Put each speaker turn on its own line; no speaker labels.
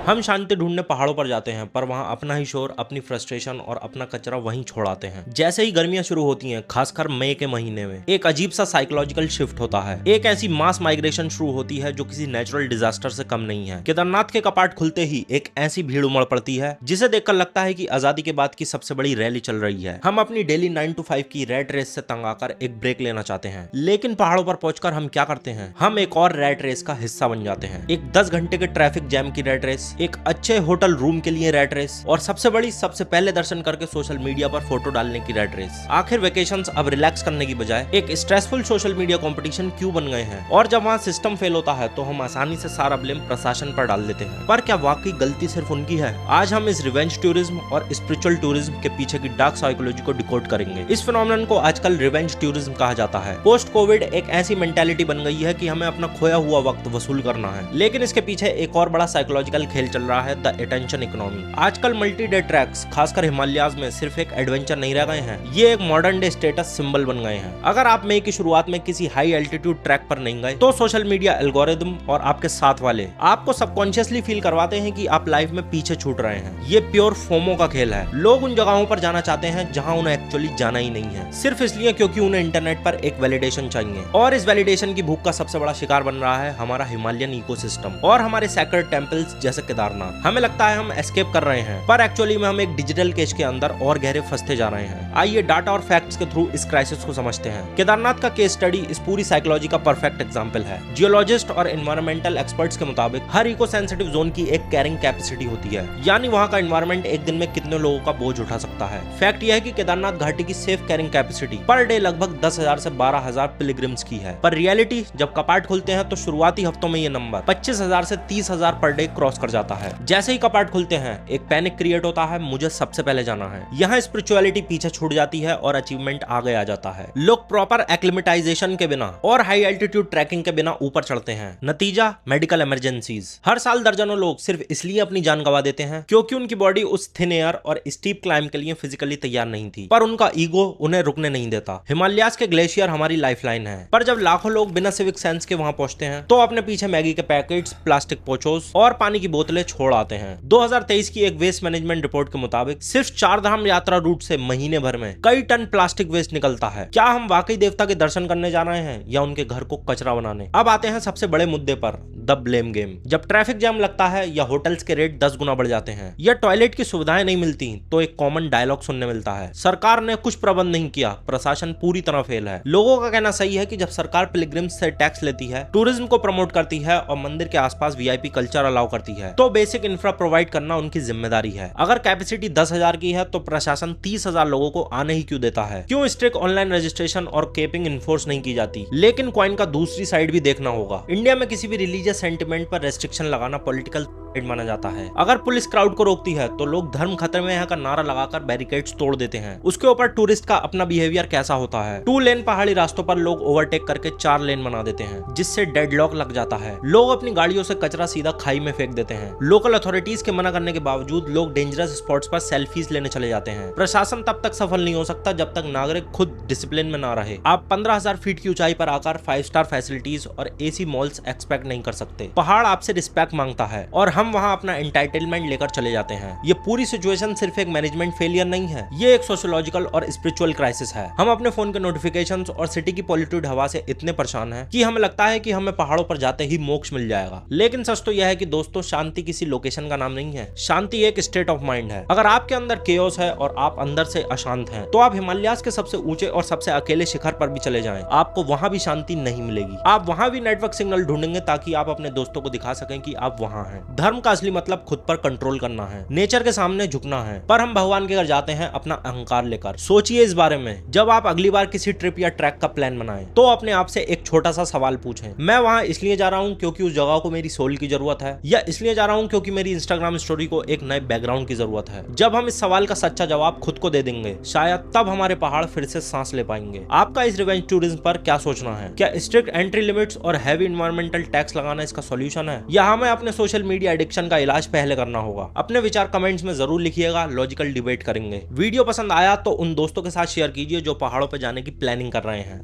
हम शांति ढूंढने पहाड़ों पर जाते हैं, पर वहाँ अपना ही शोर, अपनी फ्रस्ट्रेशन और अपना कचरा वहीं छोड़ आते हैं। जैसे ही गर्मियां शुरू होती हैं, खासकर मई के महीने में, एक अजीब सा साइकोलॉजिकल शिफ्ट होता है। एक ऐसी मास माइग्रेशन शुरू होती है जो किसी नेचुरल डिजास्टर से कम नहीं है। केदारनाथ के कपाट खुलते ही एक ऐसी भीड़ उमड़ पड़ती है जिसे देखकर लगता है कि आजादी के बाद की सबसे बड़ी रैली चल रही है। हम अपनी डेली 9 to 5 की रैट रेस से तंग आकर एक ब्रेक लेना चाहते हैं, लेकिन पहाड़ों पर पहुंचकर हम क्या करते हैं? हम एक और रैट रेस का हिस्सा बन जाते हैं। एक 10 घंटे के ट्रैफिक जैम की रैट रेस, एक अच्छे होटल रूम के लिए रैट रेस, और सबसे बड़ी, सबसे पहले दर्शन करके सोशल मीडिया पर फोटो डालने की रैट रेस। आखिर वेकेशंस अब रिलैक्स करने की बजाय एक स्ट्रेसफुल सोशल मीडिया कंपटीशन क्यों बन गए हैं? और जब वहाँ सिस्टम फेल होता है तो हम आसानी से सारा ब्लेम प्रशासन पर डाल देते हैं। पर क्या वाकई गलती सिर्फ उनकी है? आज हम इस रिवेंज टूरिज्म और स्पिरिचुअल टूरिज्म के पीछे की डार्क साइकोलॉजी को डिकोड करेंगे। इस फिनोमेनन को आजकल रिवेंज टूरिज्म कहा जाता है। पोस्ट कोविड एक ऐसी मेंटालिटी बन गई है कि हमें अपना खोया हुआ वक्त वसूल करना है, लेकिन इसके पीछे एक और बड़ा साइकोलॉजिकल खेल चल रहा है, द अटेंशन इकोनॉमी। आजकल मल्टी डे ट्रैक्स, खासकर हिमालयाज में, सिर्फ एक एडवेंचर नहीं रह गए हैं, ये एक मॉडर्न डे स्टेटस सिंबल बन गए हैं। अगर आप मई की शुरुआत में किसी हाई एल्टीट्यूड ट्रैक पर नहीं गए तो सोशल मीडिया एल्गोरिदम और आपके साथ वाले आपको सबकॉन्शियसली फील करवाते हैं कि आप लाइफ में पीछे छूट रहे हैं। ये प्योर फोमो का खेल है। लोग उन जगहों पर जाना चाहते हैं जहां उन्हें एक्चुअली जाना ही नहीं है, सिर्फ इसलिए क्योंकि उन्हें इंटरनेट पर एक वैलिडेशन चाहिए। और इस वैलिडेशन की भूख का सबसे बड़ा शिकार बन रहा है हमारा हिमालयन इकोसिस्टम और हमारे सैक्रेड टेम्पल्स जैसे केदारनाथ। हमें लगता है हम एस्केप कर रहे हैं, पर एक्चुअली में हम एक डिजिटल केज के अंदर और गहरे फंसते जा रहे हैं। आइए डाटा और फैक्ट्स के थ्रू इस क्राइसिस को समझते हैं। केदारनाथ का केस स्टडी इस पूरी साइकोलॉजी का परफेक्ट एग्जांपल है। जियोलॉजिस्ट और एनवायरमेंटल एक्सपर्ट्स के मुताबिक हर इको सेंसिटिव जोन की एक कैरिंग कैपेसिटी होती है, यानी वहाँ का एनवायरमेंट एक दिन में कितने लोगों का बोझ उठा सकता है। फैक्ट यह है कि केदारनाथ घाटी की safe carrying capacity per day लगभग 10,000 से 12,000 पिलग्रिम्स की है, पर रियलिटी जब कपाट खुलते हैं तो शुरुआती हफ्तों में ये नंबर 25,000 से 30,000 पर डे क्रॉस कर जाता है। जैसे ही कपाट खुलते हैं एक पैनिक क्रिएट होता है, मुझे सबसे पहले जाना है। यहाँ स्पिरिचुअलिटी पीछे छूट जाती है और अचीवमेंट आगे आ जाता है। लोग प्रॉपर एक्लिमेटाइजेशन के बिना और हाई एल्टीट्यूड ट्रैकिंग के बिना ऊपर चढ़ते हैं। नतीजा, मेडिकल इमरजेंसीज। हर साल दर्जनों लोग सिर्फ इसलिए अपनी जान गंवा देते हैं क्योंकि उनकी बॉडी उस थिन एयर और स्टीप क्लाइंब के लिए फिजिकली तैयार नहीं थी, पर उनका ईगो उन्हें रुकने नहीं देता। हिमालयाज के ग्लेशियर हमारी लाइफलाइन है, पर जब लाखों लोग बिना सिविक सेंस के वहां पहुंचते हैं तो अपने पीछे मैगी के पैकेट्स, प्लास्टिक पोचोस और पानी की बोतलें छोड़ आते हैं। 2023 की एक वेस्ट मैनेजमेंट रिपोर्ट के मुताबिक सिर्फ 4 धाम यात्रा रूट से महीने भर में कई टन प्लास्टिक वेस्ट निकलता है। क्या हम वाकई देवता के दर्शन करने जा रहे हैं या उनके घर को कचरा बनाने? अब आते हैं सबसे बड़े मुद्दे पर, द ब्लेम गेम। जब ट्रैफिक जैम लगता है या होटल्स के रेट 10 गुना बढ़ जाते हैं या टॉयलेट की सुविधाएं नहीं मिलती तो एक कॉमन डायलॉग सुनने मिलता है, सरकार ने कुछ प्रबंध नहीं किया, प्रशासन पूरी तरह फेल है। लोगों का कहना सही है कि जब सरकार पिलग्रिम्स से टैक्स लेती है, टूरिज्म को प्रमोट करती है और मंदिर के आसपास वीआईपी कल्चर अलाउ करती है, तो बेसिक इंफ्रा प्रोवाइड करना उनकी जिम्मेदारी है। अगर कैपेसिटी 10,000 की है तो प्रशासन 30,000 लोगों को आने ही क्यों देता है? क्यों स्ट्रिक्ट ऑनलाइन रजिस्ट्रेशन और केपिंग इन्फोर्स नहीं की जाती? लेकिन कॉइन का दूसरी साइड भी देखना होगा। इंडिया में किसी भी रिलीजियस सेंटिमेंट पर रेस्ट्रिक्शन लगाना पॉलिटिकल माना जाता है। अगर पुलिस क्राउड को रोकती है तो लोग धर्म खतरे में है का नारा लगाकर बैरिकेड्स तोड़ देते हैं। उसके ऊपर टूरिस्ट का अपना बिहेवियर कैसा होता है? 2 लेन पहाड़ी रास्तों पर लोग ओवरटेक करके 4 लेन बना देते हैं, जिससे डेडलॉक लग जाता है। लोग अपनी गाड़ियों से कचरा सीधा खाई में फेंक देते हैं। लोकल अथॉरिटीज के मना करने के बावजूद लोग डेंजरस स्पॉट्स पर सेल्फीज लेने चले जाते हैं। प्रशासन तब तक सफल नहीं हो सकता जब तक नागरिक खुद डिसिप्लिन में ना रहे। आप 15,000 फीट की ऊंचाई पर आकर 5 स्टार फैसिलिटीज और एसी मॉल्स एक्सपेक्ट नहीं कर सकते। पहाड़ आपसे रिस्पेक्ट मांगता है और हम वहाँ अपना एंटाइटलमेंट लेकर चले जाते हैं। ये पूरी सिचुएशन सिर्फ एक मैनेजमेंट फेलियर नहीं है, ये एक सोशियोलॉजिकल और स्पिरिचुअल क्राइसिस है। हम अपने फोन के नोटिफिकेशंस और सिटी की पॉल्यूटेड हवा से इतने परेशान हैं कि हमें लगता है कि हमें पहाड़ों पर जाते ही मोक्ष मिल जाएगा। लेकिन सच तो यह है कि दोस्तों, शांति किसी लोकेशन का नाम नहीं है, शांति एक स्टेट ऑफ माइंड है। अगर आपके अंदर केओस है और आप अंदर से अशांत हैं, तो आप हिमालयाज के सबसे ऊंचे और सबसे अकेले शिखर पर भी चले जाएं, आपको वहां भी शांति नहीं मिलेगी। आप वहां भी नेटवर्क सिग्नल ढूंढेंगे ताकि आप अपने दोस्तों को दिखा सकें कि आप वहां हैं। धर्म का असली मतलब खुद पर कंट्रोल करना है, नेचर के सामने झुकना है, पर हम भगवान के घर जाते हैं अपना अहंकार लेकर। सोचिए इस बारे में। जब आप अगली बार किसी ट्रिप या ट्रैक का प्लान बनाएं, तो अपने आप से एक छोटा सा सवाल पूछें, मैं वहां इसलिए जा रहा हूं क्योंकि उस जगह को मेरी सोल की जरूरत है, या इसलिए जा रहा हूं क्योंकि मेरी इंस्टाग्राम स्टोरी को एक नए बैकग्राउंड की जरूरत है? जब हम इस सवाल का सच्चा जवाब खुद को दे देंगे, शायद तब हमारे पहाड़ फिर से सांस ले पाएंगे। आपका इस रिवेंज टूरिज्म पर क्या सोचना है? क्या स्ट्रिक्ट एंट्री लिमिट्स और हैवी एनवायरमेंटल टैक्स लगाना इसका सॉल्यूशन है, या हमें अपने सोशल मीडिया एडिक्शन का इलाज पहले करना होगा? अपने विचार कमेंट्स में जरूर लिखिएगा, लॉजिकल डिबेट करेंगे। वीडियो पसंद आया तो उन दोस्तों के साथ शेयर कीजिए जो पहाड़ों पर जाने की प्लानिंग कर रहे हैं।